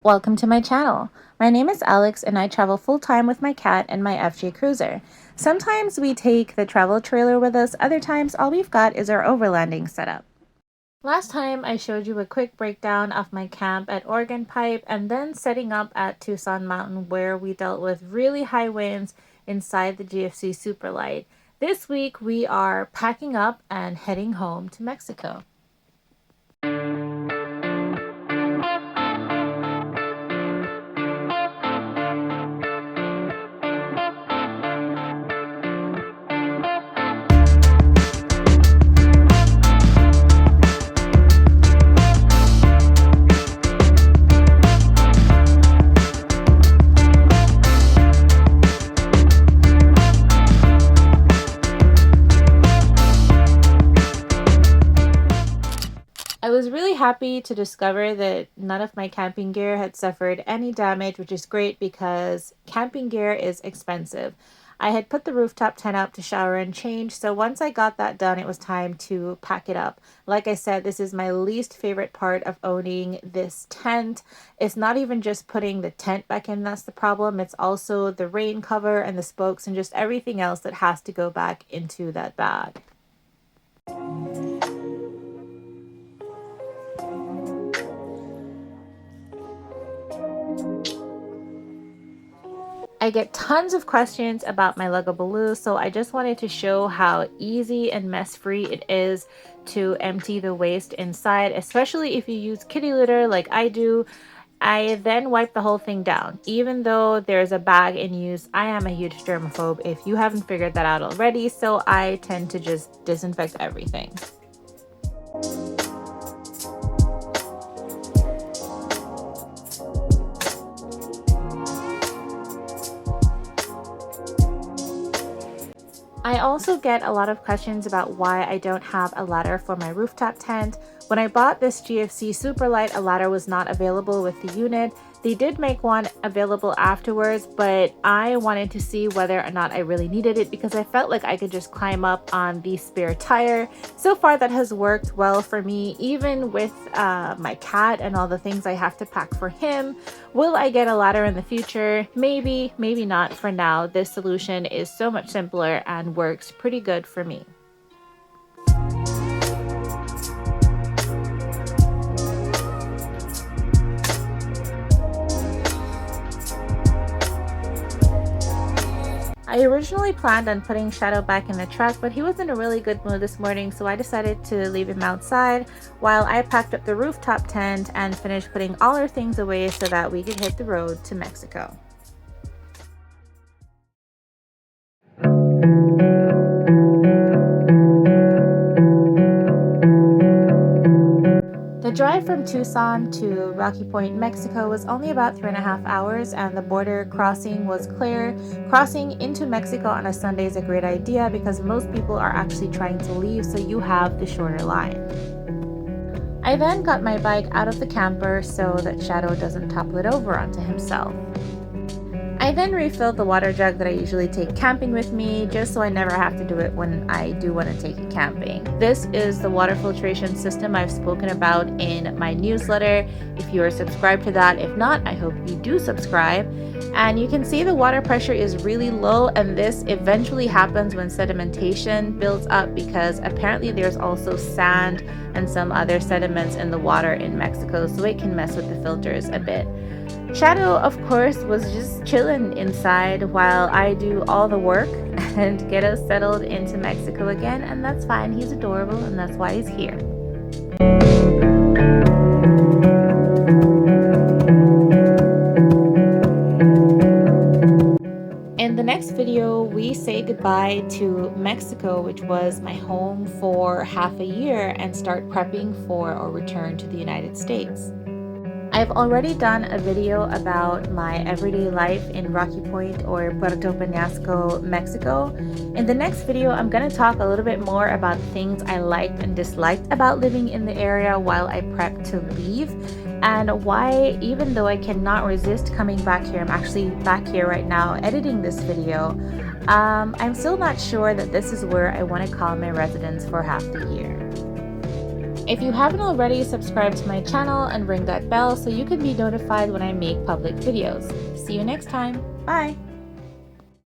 Welcome to my channel. My name is Alex and I travel full-time with my cat and my FJ Cruiser. Sometimes we take the travel trailer with us, other times all we've got is our overlanding setup. Last time I showed you a quick breakdown of my camp at Oregon Pipe and then setting up at Tucson Mountain where we dealt with really high winds inside the GFC Superlite. This week we are packing up and heading home to Mexico. I was really happy to discover that none of my camping gear had suffered any damage, which is great because camping gear is expensive. I had put the rooftop tent up to shower and change, so once I got that done, it was time to pack it up. Like I said, this is my least favorite part of owning this tent. It's not even just putting the tent back in that's the problem, it's also the rain cover and the spokes and just everything else that has to go back into that bag. I get tons of questions about my Lego Baloo, so I just wanted to show how easy and mess-free it is to empty the waste inside, especially if you use kitty litter like I do. I then wipe the whole thing down. Even though there's a bag in use, I am a huge germaphobe if you haven't figured that out already, so I tend to just disinfect everything. I also get a lot of questions about why I don't have a ladder for my rooftop tent. When I bought this GFC Superlite, a ladder was not available with the unit. They did make one available afterwards, but I wanted to see whether or not I really needed it because I felt like I could just climb up on the spare tire. So far that has worked well for me, even with my cat and all the things I have to pack for him. Will I get a ladder in the future? Maybe, maybe not. For now, this solution is so much simpler and works pretty good for me. I originally planned on putting Shadow back in the truck, but he was in a really good mood this morning, so I decided to leave him outside while I packed up the rooftop tent and finished putting all our things away so that we could hit the road to Mexico. The drive from Tucson to Rocky Point, Mexico was only about 3.5 hours, and the border crossing was clear. Crossing into Mexico on a Sunday is a great idea because most people are actually trying to leave, so you have the shorter line. I then got my bike out of the camper so that Shadow doesn't topple it over onto himself. I then refilled the water jug that I usually take camping with me, just so I never have to do it when I do want to take it camping. This is the water filtration system I've spoken about in my newsletter. If you are subscribed to that, if not, I hope you do subscribe. And you can see the water pressure is really low, and this eventually happens when sedimentation builds up because apparently there's also sand and some other sediments in the water in Mexico, so it can mess with the filters a bit. Shadow, of course, was just chilling inside while I do all the work and get us settled into Mexico again, and that's fine. He's adorable, and that's why he's here. In the next video, we say goodbye to Mexico, which was my home for half a year, and start prepping for our return to the United States. I've already done a video about my everyday life in Rocky Point or Puerto Peñasco, Mexico. In the next video, I'm going to talk a little bit more about things I liked and disliked about living in the area while I prep to leave, and why, even though I cannot resist coming back here, I'm actually back here right now editing this video, I'm still not sure that this is where I want to call my residence for half the year. If you haven't already, subscribe to my channel and ring that bell so you can be notified when I make public videos. See you next time. Bye!